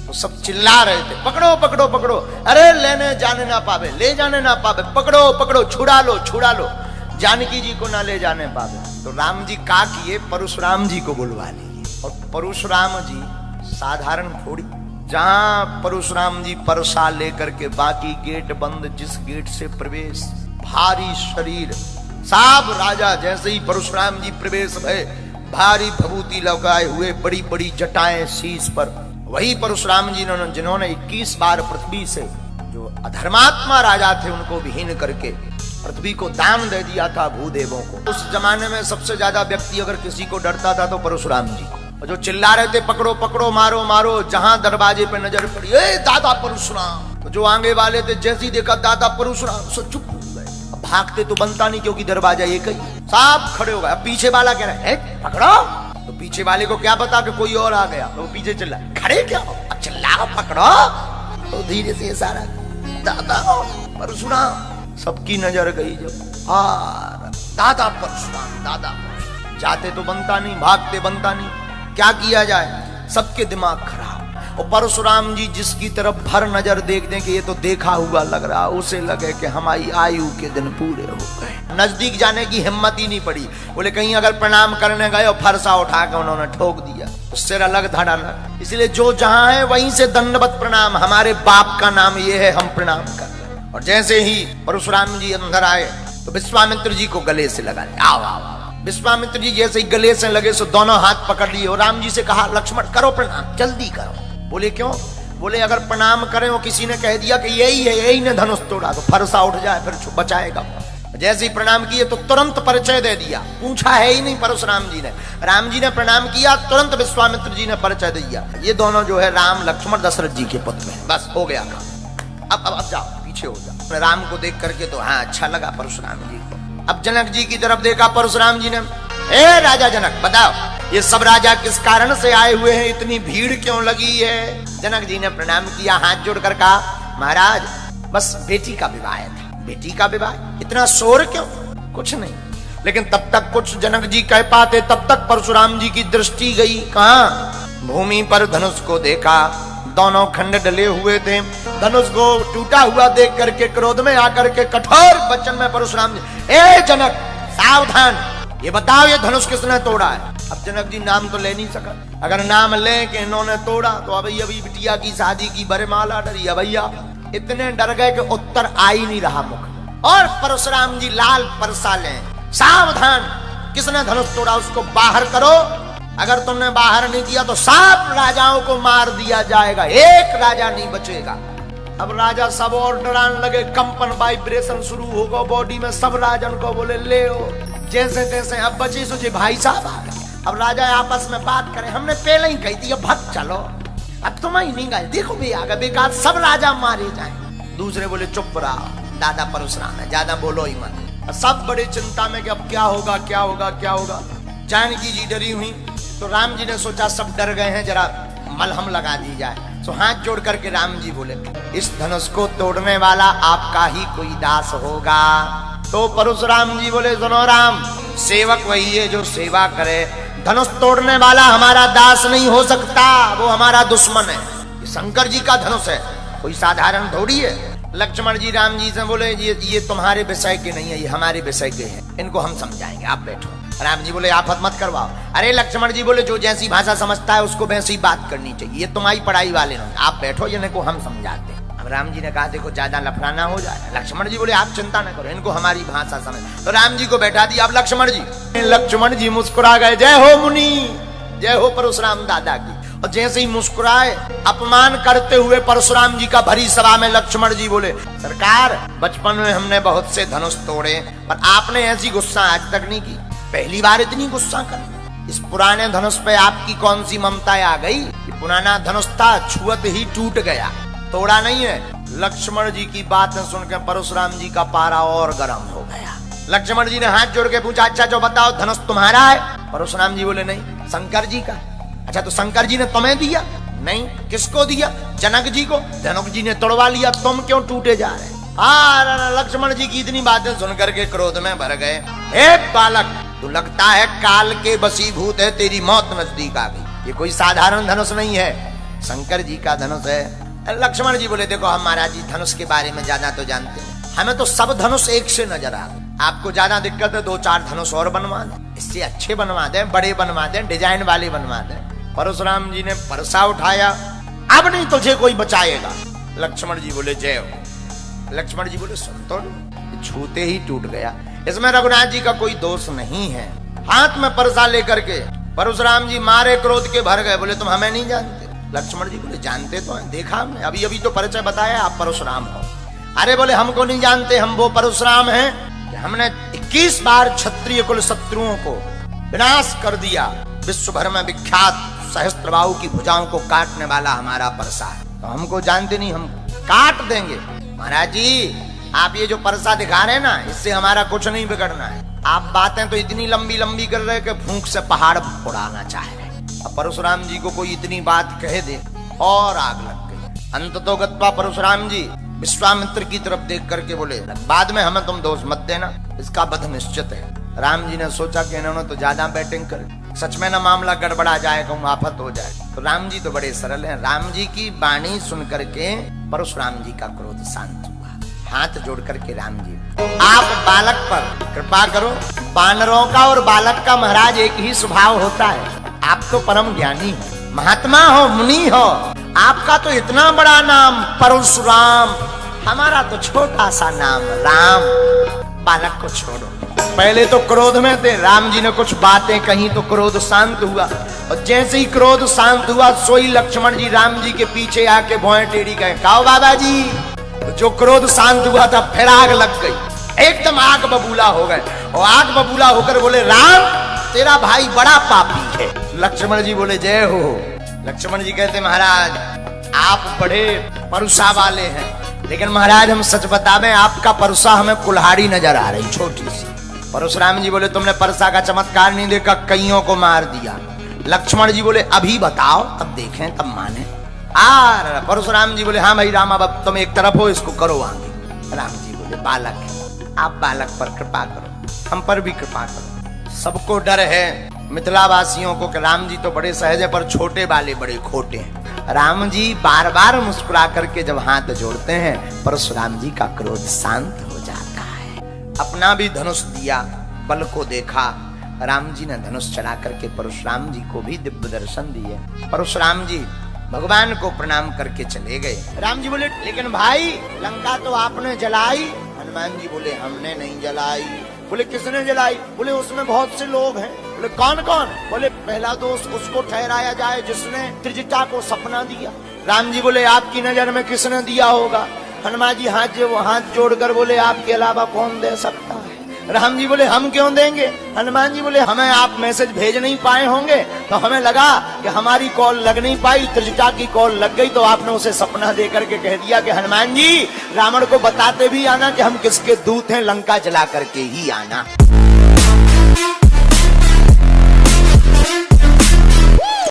तो सब चिल्ला रहे थे, पकड़ो पकड़ो पकड़ो, अरे लेने जाने ना पावे, ले जाने ना पावे, पकड़ो पकड़ो, छुड़ा लो छुड़ा लो, जानकी जी को ना ले जाने पावे। तो राम जी का किए, परशुराम जी को बुलवा लिए। और परशुराम जी साधारण थोड़ी, जहां परशुराम जी परसा लेकर के बाकी गेट बंद, जिस गेट से प्रवेश, भारी शरीर, साब राजा जैसे ही परशुराम जी प्रवेश भय, भारी भभूति लगाए हुए, बड़ी बड़ी जटाएं शीश पर, वही परशुराम जी जिन्होंने 21 बार पृथ्वी से, जो अधर्मात्मा राजा थे उनको विहीन करके पृथ्वी को दान दे दिया था भूदेवों को। उस जमाने में सबसे ज्यादा व्यक्ति अगर किसी को डरता था तो परशुराम जी को। और जो चिल्ला रहे थे पकड़ो पकड़ो, मारो मारो, जहां दरवाजे पे नजर पड़ी, ए दादा परशुराम, तो जो आगे वाले थे जैसे ही देखा दादा परशुराम, सो चुप हो गए। अब भागते तो बनता नहीं क्योंकि दरवाजा एक ही, साफ खड़े हो गए। अब पीछे वाला कह रहा है पकड़ो, तो पीछे वाले को क्या पता कि कोई और आ गया, तो वो पीछे चिल्ला, खड़े क्या हो, अब चिल्लाओ पकड़ो। तो धीरे से इशारा, दादा परशुराम, सबकी नजर गई जब, दादा परशुराम दादा परशुराम। जाते तो बनता नहीं, भागते बनता नहीं, क्या किया जाए, सबके दिमाग खराब। और परशुराम जी जिसकी तरफ भर नजर देख दें कि ये तो देखा हुआ लग रहा, उसे लगे कि हमारी आयु के दिन पूरे हो गए। नजदीक जाने की हिम्मत ही नहीं पड़ी। बोले कहीं अगर प्रणाम करने गए और फरसा उठा कर उन्होंने ठोक दिया, सिर अलग धड़ अलग। इसलिए जो जहां है वहीं से दंडवत प्रणाम, हमारे बाप का नाम ये है, हम प्रणाम कर रहे। और जैसे ही परशुराम जी अंदर आए तो विश्वामित्र जी को गले से लगा लिया, आओ आओ। विश्वामित्र जी जैसे ही गले से लगे सो दोनों हाथ पकड़ लिए और राम जी से कहा लक्ष्मण करो प्रणाम, जल्दी करो। बोले क्यों? बोले अगर प्रणाम करें और किसी ने कह दिया कि यही है, यही ने धनुष तोड़ा, तो फरसा उठ जाए, फिर बचाएगा। जैसे ही प्रणाम किए तो तुरंत परिचय दे दिया, पूछा है ही नहीं परशुराम जी ने। राम जी ने प्रणाम किया, तुरंत विश्वामित्र जी ने परिचय दिया, ये दोनों जो है राम लक्ष्मण दशरथ जी के पुत्र हैं। बस हो गया काम, अब जाओ पीछे हो जाओ। राम को देख करके तो हाँ अच्छा लगा परशुराम जी को। अब जनक जी की तरफ देखा परशुराम जी ने, ए राजा जनक बताओ ये सब राजा किस कारण से आए हुए हैं, इतनी भीड़ क्यों लगी है? जनक जी ने प्रणाम किया, हाथ जोड़कर कहा महाराज बस बेटी का विवाह था। बेटी का विवाह, इतना शोर क्यों? कुछ नहीं। लेकिन तब तक कुछ जनक जी कह पाते, तब तक परशुराम जी की दृष्टि गई कहां? भूमि पर धनुष को देखा, दोनों खंड डले हुए थे। धनुष को टूटा हुआ देख करके क्रोध में आकर के कठोर वचन में परशुराम जी, ए जनक सावधान, ये बताओ ये धनुष किसने तोड़ा है? अब जनक जी नाम तो ले नहीं सका, अगर नाम ले कि इन्होंने तोड़ा तो अभी बिटिया की शादी की बरमाला डरी है भैया। इतने डर गए कि उत्तर आ ही नहीं रहा मुख। और परशुराम जी लाल परसा ले, सावधान, किसने धनुष तोड़ा उसको बाहर करो, अगर तुमने बाहर नहीं किया तो सब राजाओं को मार दिया जाएगा, एक राजा नहीं बचेगा। अब राजा सब और डराने लगे, कंपन वाइब्रेशन शुरू होगा बॉडी में, सब राजन को बोले ले हो जैसे तैसे। अब बची सोचे भाई साहब आ गए। अब राजा आपस में बात करें, हमने पहले ही कही थी अब भग चलो, अब तुम ही नहीं गए, देखो भी आ गए, बेकार सब राजा मारे जाए। दूसरे बोले चुप रहो, दादा परशुराम है, ज्यादा बोलो ही मत। सब बड़े चिंता में कि अब क्या होगा क्या होगा क्या होगा। जानकी जी डरी हुई, तो राम जी ने सोचा सब डर गए हैं, जरा मलहम लगा दी जाए। तो हाथ जोड़ करके राम जी बोले इस धनुष को तोड़ने वाला आपका ही कोई दास होगा। तो परशुराम जी बोले सुनो राम, सेवक वही है जो सेवा करे, धनुष तोड़ने वाला हमारा दास नहीं हो सकता, वो हमारा दुश्मन है। ये शंकर जी का धनुष है, कोई साधारण थोड़ी है। लक्ष्मण जी राम जी से बोले ये तुम्हारे विषय के नहीं है, ये हमारे विषय के हैं, इनको हम समझाएंगे, आप बैठो। राम जी बोले आफत मत करवाओ। अरे लक्ष्मण जी बोले जो जैसी भाषा समझता है उसको वैसी बात करनी चाहिए, ये तुम्हारी पढ़ाई वाले नहीं, आप बैठो, इनको हम समझाते हैं। अब राम जी ने कहा देखो ज्यादा लफड़ाना हो जाए। लक्ष्मण जी बोले आप चिंता न करो, इनको हमारी भाषा समझ। तो राम जी को बैठा दिया। अब लक्ष्मण जी मुस्कुरा गए, जय हो मुनि, जय हो परशुराम दादा की। और जैसे ही मुस्कुराए, अपमान करते हुए परशुराम जी का भरी सभा में लक्ष्मण जी बोले सरकार बचपन में हमने बहुत से धनुष तोड़े, पर आपने ऐसी गुस्सा आज तक नहीं की, पहली बार इतनी गुस्सा कर। इस पुराने धनुष पे आपकी कौन सी ममता आ गई? ये पुराना धनुष था, छुअत ही टूट गया, तोड़ा नहीं है। लक्ष्मण जी की बातें सुनकर परशुराम जी का पारा और गर्म हो गया। लक्ष्मण जी ने हाथ जोड़ के पूछा अच्छा जो बताओ धनुष तुम्हारा है? परशुराम जी बोले नहीं, शंकर जी का। अच्छा तो शंकर जी ने तुम्हें दिया? नहीं। किसको दिया? जनक जी को। जनक जी ने तोड़वा लिया, तुम क्यों टूटे जा रहे? लक्ष्मण जी की इतनी बातें सुनकर के क्रोध में भर गए। हे बालक, तू लगता है काल के वशीभूत है, तेरी मौत नजदीक आ गई। ये कोई साधारण धनुष नहीं है, शंकर जी का धनुष है। लक्ष्मण जी बोले देखो हम महाराज जी धनुष के बारे में ज्यादा तो जानते हैं, हमें तो सब धनुष एक से नजर आ गए। आपको ज्यादा दिक्कत है 2-4 धनुष और बनवा दें, इससे अच्छे बनवा दें, बड़े बनवा दें, डिजाइन वाले बनवा दें। परशुराम जी ने परसा उठाया, अब नहीं तुझे कोई बचाएगा। लक्ष्मण जी बोले जय हो। लक्ष्मण जी बोले सुन तो छूते ही टूट गया, इसमें रघुनाथ जी का कोई दोष नहीं है। हाथ में परसा लेकर के परशुराम जी मारे क्रोध के भर गए, बोले तुम हमें नहीं जानते। लक्ष्मण जी बोले जानते तो हैं, देखा हमने, अभी अभी तो परिचय बताया आप परशुराम हो। अरे बोले हमको नहीं जानते, हम वो परशुराम हैं कि हमने 21 बार क्षत्रिय कुल शत्रुओं को विनाश कर दिया। विश्व भर में विख्यात सहस्त्रबाहु की भुजाओं को काटने वाला हमारा परसा है, तो हमको जानते नहीं, हम काट देंगे। महाराज जी आप ये जो परसा दिखा रहे हैं ना, इससे हमारा कुछ नहीं बिगड़ना है। आप बातें तो इतनी लंबी लंबी कर रहे कि भूख से पहाड़ उड़ाना चाह रहे। अब परशुराम जी को कोई इतनी बात कह दे और आग लग गई। अंततो गत्वा परशुराम जी विश्वामित्र की तरफ देख करके बोले बाद में हमें तुम दोष मत देना, इसका वध निश्चित है। राम जी ने सोचा कि इन्होंने तो ज्यादा बैटिंग कर, सच में ना मामला गड़बड़ा जाए, कहूँ आफत हो जाए। तो राम जी तो बड़े सरल हैं, राम जी की वाणी सुन करके परशुराम जी का क्रोध शांत हुआ। हाथ जोड़ करके राम जी आप बालक पर कृपा करो। बानरों का और बालक का महाराज एक ही स्वभाव होता है। आप तो परम ज्ञानी हो, महात्मा हो, मुनि हो, आपका तो इतना बड़ा नाम परशुराम, हमारा तो छोटा सा नाम राम। बालक को छोड़ो, पहले तो क्रोध में थे, राम जी ने कुछ बातें कही तो क्रोध शांत हुआ, और जैसे ही क्रोध शांत हुआ सोई लक्ष्मण जी राम जी के पीछे आके भौएं टेढ़ी गए, कहो बाबा जी। जो क्रोध शांत हुआ था फिर आग लग गई, एकदम आग बबूला हो गए, और आग बबूला होकर बोले राम तेरा भाई बड़ा पापी है। लक्ष्मण जी बोले जय हो। लक्ष्मण जी कहते महाराज आप बड़े परुषा वाले हैं, लेकिन महाराज हम सच बतावें आपका परुषा हमें कुल्हाड़ी नजर आ रही छोटी सी। परशुराम जी बोले तुमने परसा का चमत्कार नहीं देखा, कईयों को मार दिया। लक्ष्मण जी बोले अभी बताओ तब देखें तब माने। परशुराम जी बोले हाँ भाई राम अब तुम एक तरफ हो, इसको करो आगे। राम जी बोले बालक है, आप बालक पर कृपा करो, हम पर भी कृपा करो। सबको डर है मिथिलावासियों को कि राम जी तो बड़े सहज है पर छोटे वाले बड़े खोटे हैं। राम जी बार बार मुस्कुरा करके जब हाथ जोड़ते हैं परशुराम जी का क्रोध शांत हो जाता है। अपना भी धनुष दिया, बल को देखा, राम जी ने धनुष चढ़ा करके परशुराम जी को भी दिव्य दर्शन दिए। परशुराम जी भगवान को प्रणाम करके चले गए। राम जी बोले लेकिन भाई लंका तो आपने जलाई। हनुमान जी बोले हमने नहीं जलाई। बोले किसने जलाई? बोले उसमें बहुत से लोग हैं। बोले कौन कौन? बोले पहला दोष उसको ठहराया जाए जिसने त्रिजटा को सपना दिया। राम जी बोले आपकी नजर में किसने दिया होगा? हनुमान जी हाथ जोड़कर बोले आपके अलावा कौन दे सकता है? राम जी बोले हम क्यों देंगे? हनुमान जी बोले हमें आप मैसेज भेज नहीं पाए होंगे तो हमें लगा कि हमारी कॉल लग नहीं पाई, त्रिजटा की कॉल लग गई तो आपने उसे सपना दे करके कह दिया कि हनुमान जी रावण को बताते भी आना कि हम किसके दूत हैं, लंका जला करके ही आना।